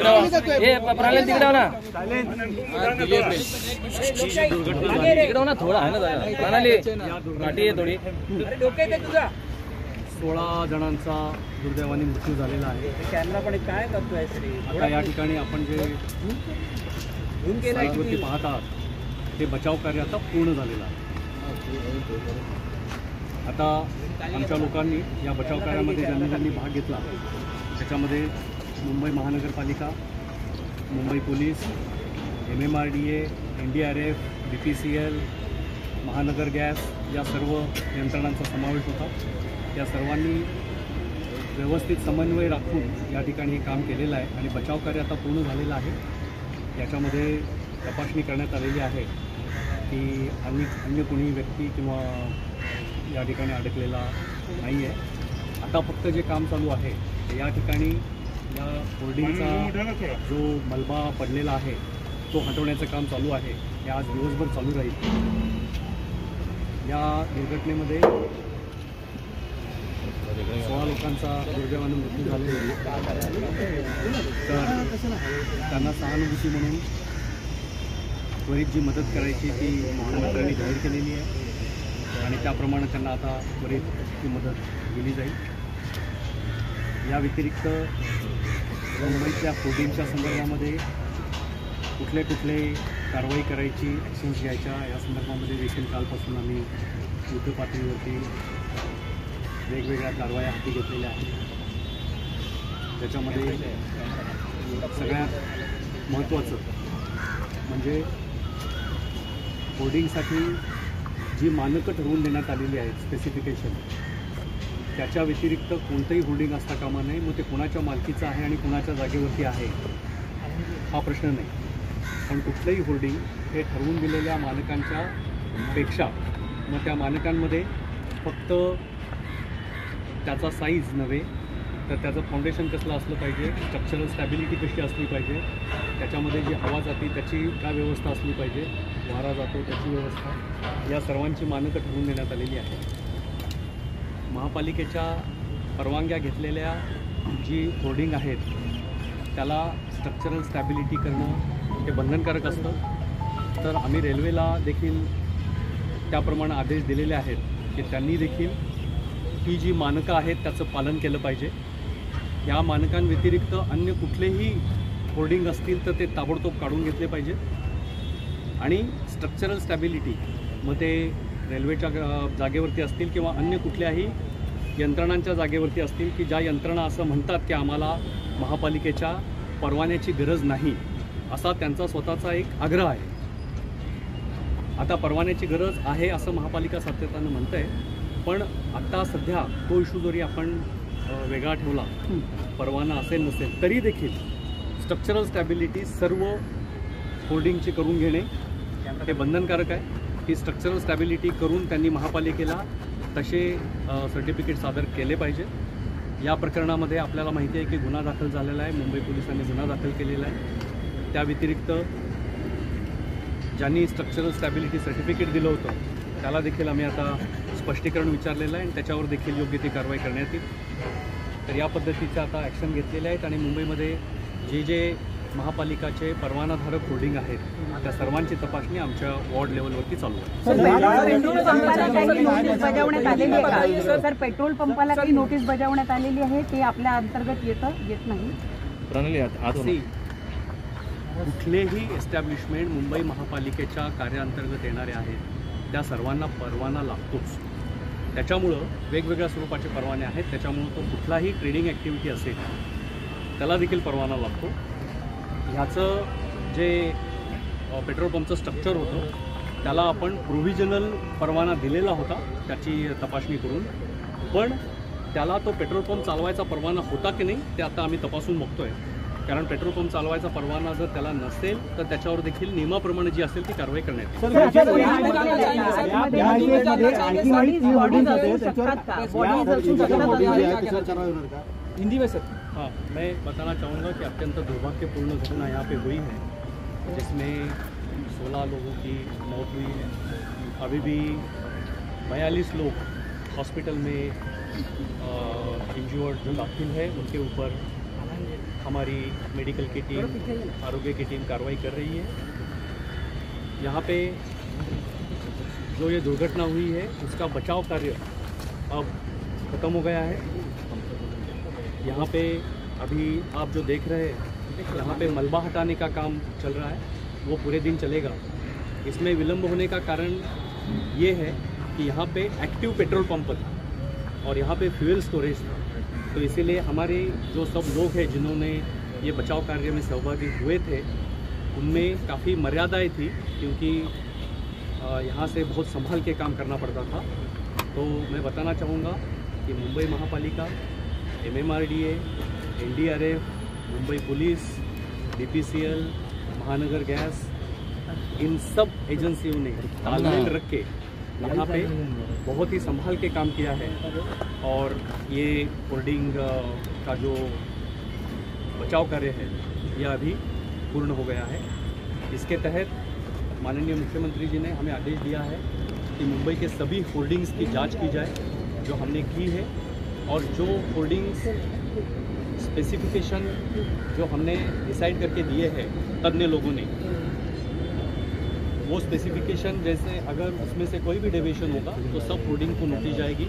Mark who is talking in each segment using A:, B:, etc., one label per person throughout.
A: प्रणाली तिकडे ना तिकडे ना थोडा आहे ना प्रणाली गाठी आहे थोडी
B: 16 जणांचा दुर्दैवाने मृत्यू झालेला आहे।
A: कॅमेरा पण काय करतोय
B: आता या ठिकाणी आपण जे साईटवरती पाहत आहात ते बचाव कार्य आता पूर्ण झालेलं आहे। आता आमच्या लोकांनी या बचाव कार्यामध्ये ज्यांनी भाग घेतला त्याच्यामध्ये मुंबई महानगरपालिका, Mumbai police, MMRDA, NDRF, BPCL, महानगर गॅस या सर्व यंत्रणांचा समावेश होता। या सर्वांनी व्यवस्थित समन्वय राखून या ठिकाणी हे काम केलेलं आहे आणि बचाव कार्य आता पूर्ण झालेलं आहे। याच्यामध्ये तपासणी करण्यात आलेली आहे की अन्य कोणी व्यक्ती किंवा या ठिकाणी अडकलेला नाही आहे। आता फक्त जे काम चालू आहे या ठिकाणी या होर्डिंगचा जो मलबा पडलेला आहे तो हटवण्याचं काम चालू आहे। हे आज दिवसभर चालू राहील। या दुर्घटनेमध्ये 16 लोकांचा दुर्दैवाने मृत्यू झालेला आहे। तर त्यांना सहानुभूती म्हणून त्वरित जी मदत करायची ती मुख्यमंत्र्यांनी जाहीर केलेली आहे आणि त्याप्रमाणे त्यांना आता त्वरित ती मदत दिली जाईल। या व्यतिरिक्त मुंबईच्या होर्डिंगच्या संदर्भामध्ये कुठले कारवाई करायची, ॲक्शन्स घ्यायच्या या संदर्भामध्ये देखील कालपासून आम्ही युद्ध पातळीवरती वेगवेगळ्या कारवाया हाती घेतलेल्या आहेत। त्याच्यामध्ये सगळ्यात महत्त्वाचं म्हणजे होर्डिंगसाठी जी मानकं ठरवून देण्यात आलेली आहेत स्पेसिफिकेशन, त्याच्या व्यतिरिक्त कोणतंही होर्डिंग असता कामा नये। मग ते कुणाच्या मालकीचं आहे आणि कुणाच्या जागेवरती आहे हा प्रश्न नाही, पण कुठलंही होर्डिंग हे ठरवून दिलेल्या मानकांच्या पेक्षा मग त्या मानकांमध्ये फक्त त्याचा साईज नव्हे तर त्याचं फाउंडेशन कसलं असलं पाहिजे, स्ट्रक्चरल स्टॅबिलिटी कशी असली पाहिजे, त्याच्यामध्ये जी हवा जाते त्याची काय व्यवस्था असली पाहिजे, वारा जातो त्याची व्यवस्था, या सर्वांची मानकं ठरवून देण्यात आलेली आहे। महापालिकेच्या परवानग्या घेतलेल्या जी होर्डिंग आहेत त्याला स्ट्रक्चरल स्टॅबिलिटी करणं हे बंधनकारक असतं। तर आम्ही रेल्वेला देखील त्याप्रमाणे आदेश दिलेले आहेत की त्यांनी देखील ही जी मानकं आहेत त्याचं पालन केलं पाहिजे। या मानकांव्यतिरिक्त अन्य कुठलेही होर्डिंग असतील तर ते ताबडतोब काढून घेतले पाहिजे आणि स्ट्रक्चरल स्टॅबिलिटी मग ते रेल्वेच्या जागेवरती असतील किंवा अन्य कुठल्याही यंत्रणांच्या जागेवरती असतील की ज्या यंत्रणा असं म्हणतात की आम्हाला महापालिकेच्या परवान्याची गरज नाही, असा त्यांचा स्वतःचा एक आग्रह आहे। आता परवान्याची गरज आहे असं महापालिका सातत्यानं म्हणत आहे, पण आत्ता सध्या तो इश्यू जरी आपण वेगळा ठेवला, परवाना असेल नसेल तरी देखील स्ट्रक्चरल स्टॅबिलिटी सर्व होर्डिंगची करून घेणे हे बंधनकारक आहे। ही स्ट्रक्चरल स्टॅबिलिटी करून त्यांनी महापालिकेला तसे सर्टिफिकेट सादर केले पाहिजे। या प्रकरणामध्ये आपल्याला माहिती आहे की गुन्हा दाखल झालेला आहे, मुंबई पोलिसांनी गुन्हा दाखल केलेला आहे। त्या व्यतिरिक्त ज्यांनी स्ट्रक्चरल स्टॅबिलिटी सर्टिफिकेट दिलं होतं त्याला देखील आम्ही आता स्पष्टीकरण विचारलेलं आहे आणि त्याच्यावर देखील योग्य ती कारवाई करण्यात येईल। तर या पद्धतीच्या आता ॲक्शन घेतलेल्या आहेत आणि मुंबईमध्ये जे महापालिकाचे परवानाधारक होर्डिंग आहेत त्या सर्वांची तपासणी आमच्या वॉर्ड लेवलवरती चालू आहे।
C: सर, पेट्रोल पंपाला काही नोटीस बजावण्यात आलेली आहे, ते आपल्या अंतर्गत येत नाही?
B: कुठलेही एस्टॅब्लिशमेंट मुंबई महापालिकेच्या कार्याअंतर्गत येणारे आहेत त्या सर्वांना परवाना लागतोच। त्याच्यामुळं वेगवेगळ्या स्वरूपाचे परवाने आहेत, त्याच्यामुळं तो कुठलाही ट्रेडिंग ॲक्टिव्हिटी असेल त्याला देखील परवाना लागतो। ह्याचं जे पेट्रोल पंपचं स्ट्रक्चर होतं त्याला आपण प्रोव्हिजनल परवाना दिलेला होता त्याची तपासणी करून, पण त्याला तो पेट्रोल पंप चालवायचा परवाना होता की नाही ते आता आम्ही तपासून बघतोय। कारण पेट्रोल पंप चालवायचा परवाना जर त्याला नसेल तर त्याच्यावर देखील नियमाप्रमाणे जी असेल ती कारवाई करण्यात येईल।
A: हिंदी में सर।
B: हाँ, मैं बताना चाहूँगा कि अत्यंत दुर्भाग्यपूर्ण घटना यहाँ पे हुई है जिसमें 16 लोगों की मौत हुई है। अभी भी 42 लोग हॉस्पिटल में इंज्योर्ड जो दाखिल है उनके ऊपर हमारी मेडिकल की टीम, आरोग्य की टीम कार्रवाई कर रही है। यहाँ पे जो ये दुर्घटना हुई है उसका बचाव कार्य अब ख़त्म हो गया है। यहाँ पे अभी आप जो देख रहे हैं, यहाँ पे मलबा हटाने का काम चल रहा है, वो पूरे दिन चलेगा। इसमें विलंब होने का कारण ये है कि यहाँ पे एक्टिव पेट्रोल पंप था और यहाँ पे फ्यूल स्टोरेज था, तो इसीलिए हमारे जो सब लोग हैं जिन्होंने ये बचाव कार्य में सहभागी हुए थे, उनमें काफ़ी मर्यादाएं थी, क्योंकि यहाँ से बहुत संभाल के काम करना पड़ता था। तो मैं बताना चाहूँगा कि मुंबई महापालिका, MMRDA, NDRF, Mumbai police, BPCL, महानगर गैस, इन सब एजेंसियों ने तालमेल रख के यहाँ पे बहुत ही संभाल के काम किया है और ये होर्डिंग का जो बचाव कार्य है यह अभी पूर्ण हो गया है। इसके तहत माननीय मुख्यमंत्री जी ने हमें आदेश दिया है कि मुंबई के सभी होर्डिंग्स की जांच की जाए, जो हमने की है, और जो होर्डिंग्स स्पेसिफिकेशन जो हमने डिसाइड करके दिए हैं तज्ञ लोगों ने, वो स्पेसिफिकेशन जैसे अगर उसमें से कोई भी डेविएशन होगा तो सब होर्डिंग को नोटिस जाएगी,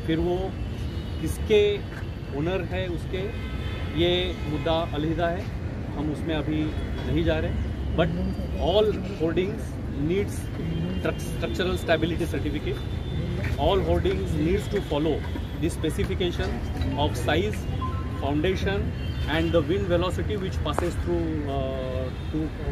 B: फिर वो किसके ओनर है उसके, ये मुद्दा अलहदा है, हम उसमें अभी नहीं जा रहे। But all hoardings needs structural stability certificate, all hoardings needs to follow the specification of size, foundation and the wind velocity which passes through